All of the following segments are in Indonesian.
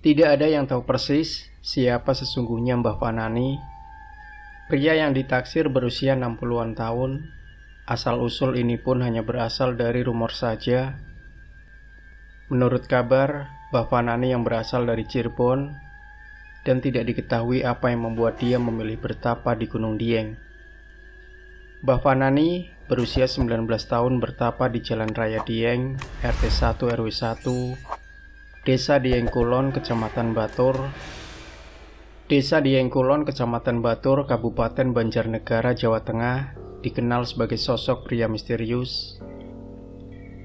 Tidak ada yang tahu persis siapa sesungguhnya Mbah Fanani, pria yang ditaksir berusia 60-an tahun. Asal-usul ini pun hanya berasal dari rumor saja. Menurut kabar, Mbah Fanani yang berasal dari Cirebon dan tidak diketahui apa yang membuat dia memilih bertapa di Gunung Dieng. Mbah Fanani berusia 19 tahun bertapa di Jalan Raya Dieng, RT 1 RW 1, Desa Dieng Kulon, Kecamatan Batur. Desa Dieng Kulon, Kecamatan Batur, Kabupaten Banjarnegara, Jawa Tengah, dikenal sebagai sosok pria misterius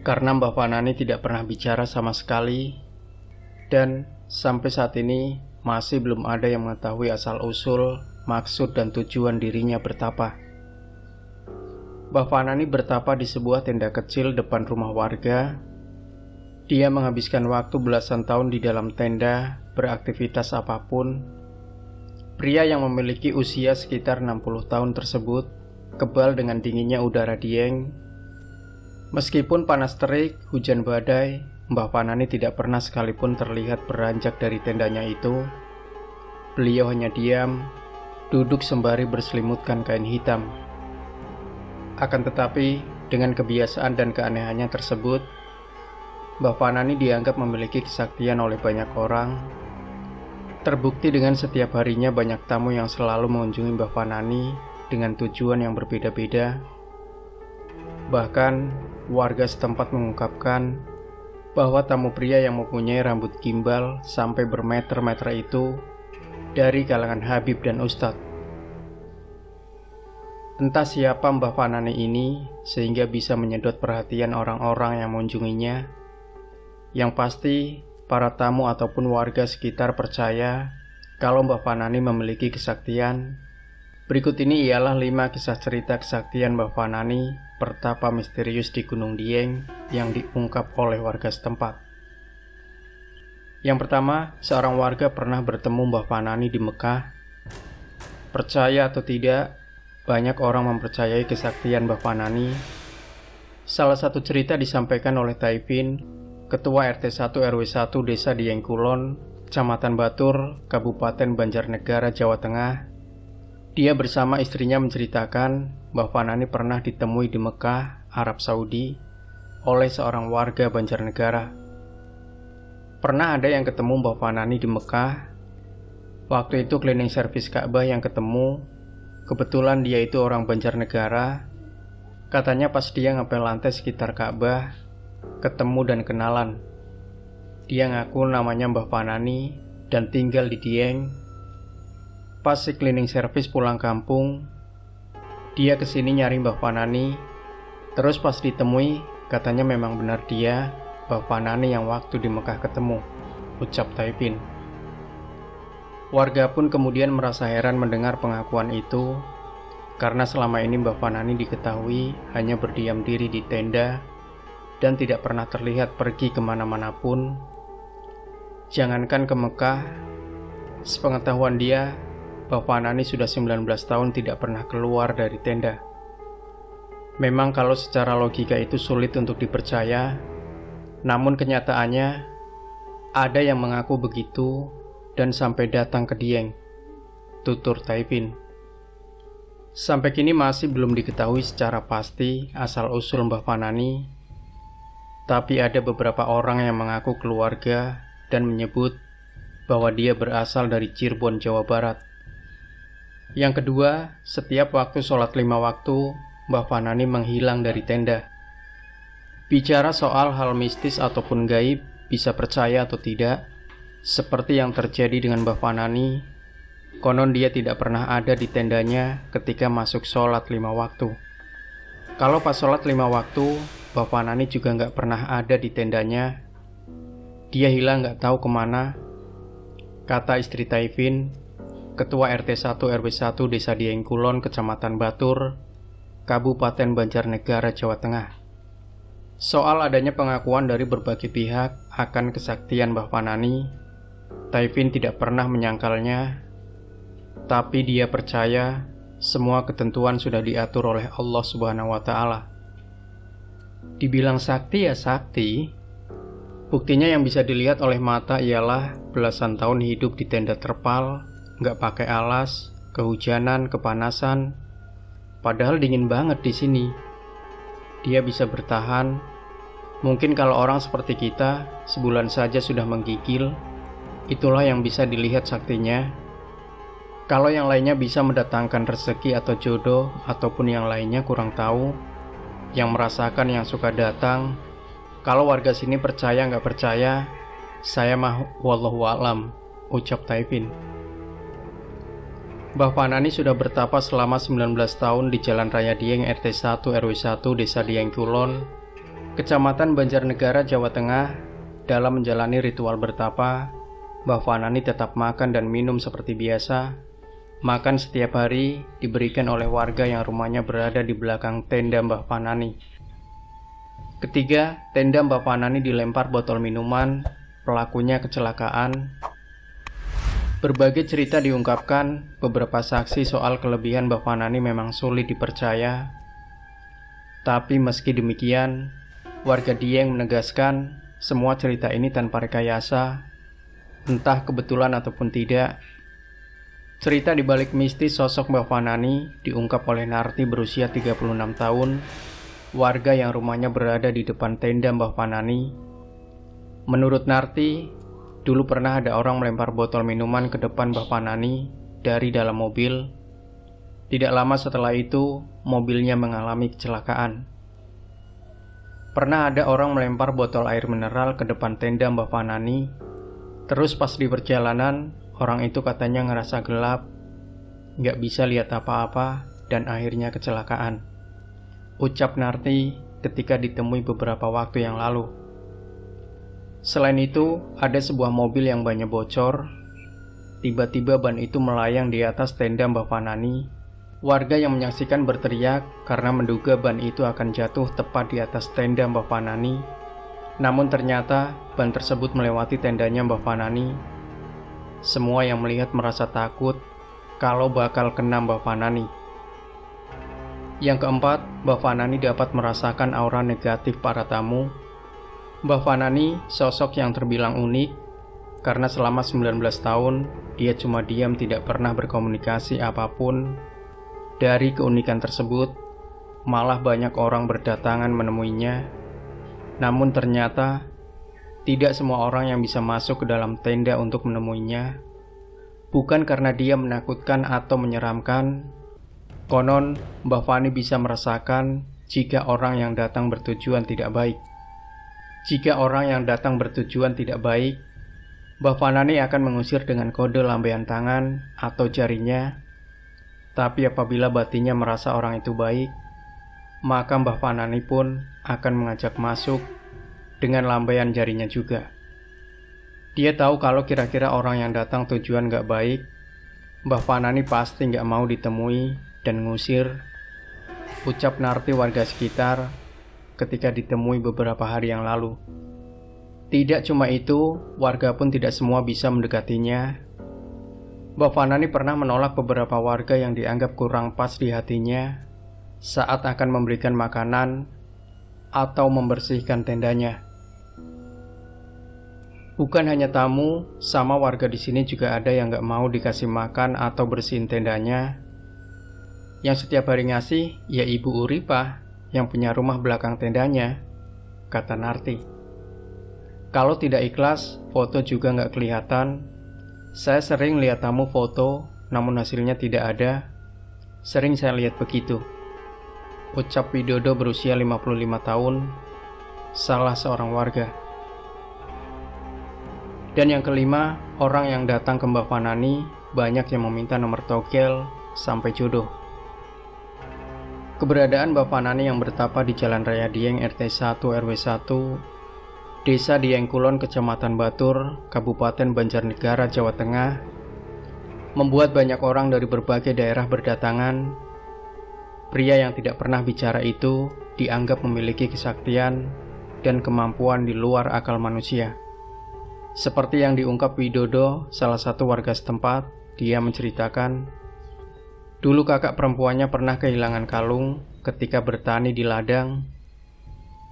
karena Mbah Fanani tidak pernah bicara sama sekali, dan sampai saat ini masih belum ada yang mengetahui asal-usul, maksud dan tujuan dirinya bertapa. Mbah Fanani bertapa di sebuah tenda kecil depan rumah warga. Dia menghabiskan waktu belasan tahun di dalam tenda, beraktivitas apapun. Pria yang memiliki usia sekitar 60 tahun tersebut kebal dengan dinginnya udara Dieng. Meskipun panas terik, hujan badai, Mbah Fanani tidak pernah sekalipun terlihat beranjak dari tendanya itu. Beliau hanya diam, duduk sembari berselimutkan kain hitam. Akan tetapi, dengan kebiasaan dan keanehannya tersebut, Mbah Fanani dianggap memiliki kesaktian oleh banyak orang. Terbukti dengan setiap harinya banyak tamu yang selalu mengunjungi Mbah Fanani dengan tujuan yang berbeda-beda. Bahkan, warga setempat mengungkapkan bahwa tamu pria yang mempunyai rambut gimbal sampai bermeter-meter itu dari kalangan Habib dan Ustadz. Entah siapa Mbah Fanani ini sehingga bisa menyedot perhatian orang-orang yang mengunjunginya. Yang pasti, para tamu ataupun warga sekitar percaya kalau Mbah Fanani memiliki kesaktian. Berikut ini ialah 5 kisah cerita kesaktian Mbah Fanani bertapa misterius di Gunung Dieng yang diungkap oleh warga setempat. Yang pertama, seorang warga pernah bertemu Mbah Fanani di Mekah. Percaya atau tidak, banyak orang mempercayai kesaktian Mbah Fanani. Salah satu cerita disampaikan oleh Taifin, Ketua RT 1 RW 1 Desa Dieng Kulon, Kecamatan Batur, Kabupaten Banjarnegara, Jawa Tengah. Dia bersama istrinya menceritakan Mbah Fanani pernah ditemui di Mekah, Arab Saudi, oleh seorang warga Banjarnegara. Pernah ada yang ketemu Mbah Fanani di Mekah. Waktu itu cleaning service Ka'bah yang ketemu. Kebetulan dia itu orang Banjarnegara. Katanya pas dia ngepel lantai sekitar Ka'bah, ketemu dan kenalan. Dia ngaku namanya Mbah Fanani dan tinggal di Dieng. Pas si cleaning service pulang kampung, dia kesini nyari Mbah Fanani. Terus pas ditemui, katanya memang benar dia Mbah Fanani yang waktu di Mekah ketemu, ucap Taifin. Warga pun kemudian merasa heran mendengar pengakuan itu, karena selama ini Mbah Fanani diketahui hanya berdiam diri di tenda dan tidak pernah terlihat pergi kemana-mana pun. Jangankan ke Mekah, sepengetahuan dia, Mbah Fanani sudah 19 tahun tidak pernah keluar dari tenda. Memang kalau secara logika itu sulit untuk dipercaya, namun kenyataannya ada yang mengaku begitu dan sampai datang ke Dieng, tutur Taifin. Sampai kini masih belum diketahui secara pasti asal-usul Mbah Fanani. Tapi ada beberapa orang yang mengaku keluarga dan menyebut bahwa dia berasal dari Cirebon, Jawa Barat. Yang kedua, setiap waktu sholat 5 waktu, Mbah Fanani menghilang dari tenda. Bicara soal hal mistis ataupun gaib, bisa percaya atau tidak, seperti yang terjadi dengan Mbah Fanani, konon dia tidak pernah ada di tendanya ketika masuk sholat 5 waktu. Kalau pas sholat 5 waktu, Mbah Fanani juga nggak pernah ada di tendanya. Dia hilang nggak tahu kemana, kata istri Taifin, Ketua RT 1 RW 1 Desa Dieng Kulon, Kecamatan Batur, Kabupaten Banjarnegara, Jawa Tengah. Soal adanya pengakuan dari berbagai pihak akan kesaktian Mbah Fanani, Taifin tidak pernah menyangkalnya, tapi dia percaya semua ketentuan sudah diatur oleh Allah Subhanahu wa Ta'ala. Dibilang sakti ya sakti, Buktinya yang bisa dilihat oleh mata ialah belasan tahun hidup di tenda terpal, nggak pakai alas, kehujanan, kepanasan. Padahal dingin banget di sini. Dia bisa bertahan. Mungkin kalau orang seperti kita, sebulan saja sudah menggigil. Itulah yang bisa dilihat saktinya. Kalau yang lainnya bisa mendatangkan rezeki atau jodoh, ataupun yang lainnya kurang tahu. Yang merasakan yang suka datang. Kalau warga sini percaya nggak percaya, saya mah wallahu a'lam, ucap Taifin. Mbah Panani sudah bertapa selama 19 tahun di Jalan Raya Dieng RT 1 RW 1 Desa Dieng Kulon, Kecamatan Banjarnegara, Jawa Tengah. Dalam menjalani ritual bertapa, Mbah Panani tetap makan dan minum seperti biasa. Makan setiap hari diberikan oleh warga yang rumahnya berada di belakang tenda Mbah Panani. Ketiga, tenda Mbah Panani dilempar botol minuman, pelakunya kecelakaan. Berbagai cerita diungkapkan, beberapa saksi soal kelebihan Mbah Panani memang sulit dipercaya. Tapi meski demikian, warga Dieng menegaskan semua cerita ini tanpa rekayasa, entah kebetulan ataupun tidak. Cerita di balik mistis sosok Mbah Panani diungkap oleh Narti berusia 36 tahun, warga yang rumahnya berada di depan tenda Mbah Panani. Menurut Narti, dulu pernah ada orang melempar botol minuman ke depan Mbah Panani dari dalam mobil. Tidak lama setelah itu, mobilnya mengalami kecelakaan. Pernah ada orang melempar botol air mineral ke depan tenda Mbah Panani. Terus pas di perjalanan, orang itu katanya ngerasa gelap, nggak bisa lihat apa-apa, dan akhirnya kecelakaan, ucap Narti ketika ditemui beberapa waktu yang lalu. Selain itu, ada sebuah mobil yang bannya bocor. Tiba-tiba ban itu melayang di atas tenda Mbah Panani. Warga yang menyaksikan berteriak karena menduga ban itu akan jatuh tepat di atas tenda Mbah Panani. Namun ternyata ban tersebut melewati tendanya Mbah Panani. Semua yang melihat merasa takut kalau bakal kena Mbah Panani. Yang keempat, Mbah Panani dapat merasakan aura negatif para tamu. Mbah Panani sosok yang terbilang unik karena selama 19 tahun dia cuma diam, tidak pernah berkomunikasi apapun. Dari keunikan tersebut, malah banyak orang berdatangan menemuinya. Namun ternyata tidak semua orang yang bisa masuk ke dalam tenda untuk menemuinya. Bukan karena dia menakutkan atau menyeramkan. Konon, Mbah Fani bisa merasakan jika orang yang datang bertujuan tidak baik. Jika orang yang datang bertujuan tidak baik, Mbah Panani akan mengusir dengan kode lambaian tangan atau jarinya. Tapi apabila batinnya merasa orang itu baik, maka Mbah Panani pun akan mengajak masuk dengan lambaian jarinya juga. Dia tahu kalau kira-kira orang yang datang tujuan gak baik, Mbah Panani pasti gak mau ditemui dan ngusir, ucap Narti warga sekitar ketika ditemui beberapa hari yang lalu. Tidak cuma itu, warga pun tidak semua bisa mendekatinya. Mbah Panani pernah menolak beberapa warga yang dianggap kurang pas di hatinya saat akan memberikan makanan atau membersihkan tendanya. Bukan hanya tamu, sama warga di sini juga ada yang gak mau dikasih makan atau bersihin tendanya. Yang setiap hari ngasih, ya Ibu Uripah yang punya rumah belakang tendanya, kata Narti. Kalau tidak ikhlas, foto juga nggak kelihatan. Saya sering lihat tamu foto, namun hasilnya tidak ada. Sering saya lihat begitu, ucap Widodo berusia 55 tahun, salah seorang warga. Dan yang kelima, orang yang datang ke Mbah Panani banyak yang meminta nomor togel sampai jodoh. Keberadaan Mbah Panani yang bertapa di Jalan Raya Dieng RT 1 RW 1 Desa Dieng Kulon, Kecamatan Batur, Kabupaten Banjarnegara, Jawa Tengah, membuat banyak orang dari berbagai daerah berdatangan. Pria yang tidak pernah bicara itu dianggap memiliki kesaktian dan kemampuan di luar akal manusia. Seperti yang diungkap Widodo, salah satu warga setempat, dia menceritakan, dulu kakak perempuannya pernah kehilangan kalung ketika bertani di ladang.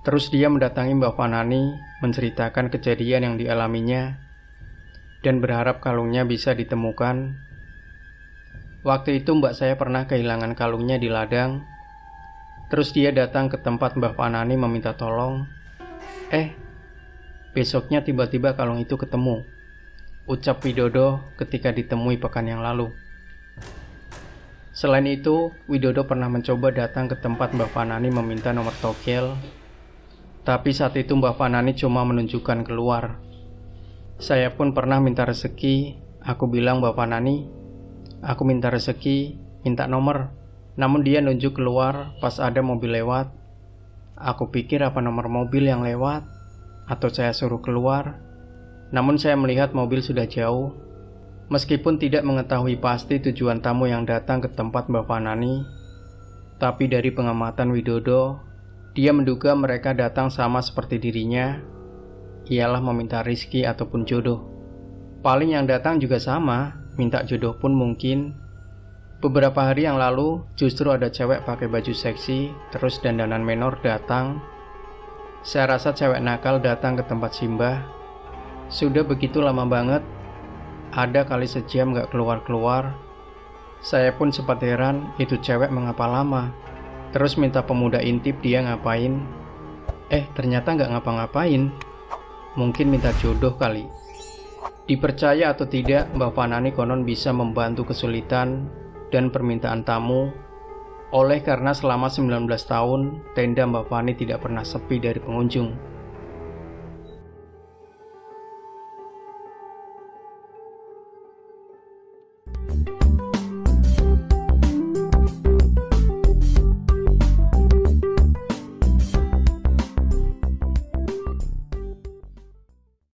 Terus dia mendatangi Mbak Fanani, menceritakan kejadian yang dialaminya, dan berharap kalungnya bisa ditemukan. Waktu itu mbak saya pernah kehilangan kalungnya di ladang. Terus dia datang ke tempat Mbak Fanani meminta tolong. Besoknya tiba-tiba kalung itu ketemu, ucap Widodo ketika ditemui pekan yang lalu. Selain itu, Widodo pernah mencoba datang ke tempat Mbak Fanani meminta nomor togel. Tapi saat itu Mbak Fanani cuma menunjukkan keluar. Saya pun pernah minta rezeki. Aku bilang, Mbak Fanani, aku minta rezeki, minta nomor. Namun dia nunjuk keluar pas ada mobil lewat. Aku pikir apa nomor mobil yang lewat, atau saya suruh keluar. Namun saya melihat mobil sudah jauh. Meskipun tidak mengetahui pasti tujuan tamu yang datang ke tempat Mbak Fanani, tapi dari pengamatan Widodo, dia menduga mereka datang sama seperti dirinya, ialah meminta rizki ataupun jodoh. Paling yang datang juga sama, minta jodoh pun mungkin. Beberapa hari yang lalu, justru ada cewek pakai baju seksi, terus dandanan menor datang. Saya rasa cewek nakal datang ke tempat simbah. Sudah begitu lama banget, ada kali sejam gak keluar-keluar. Saya pun sempat heran, itu cewek mengapa lama. Terus minta pemuda intip dia ngapain. Ternyata gak ngapa-ngapain. Mungkin minta jodoh kali. Dipercaya atau tidak, Mbak Fanani konon bisa membantu kesulitan dan permintaan tamu. Oleh karena selama 19 tahun, tenda Mbak Fani tidak pernah sepi dari pengunjung.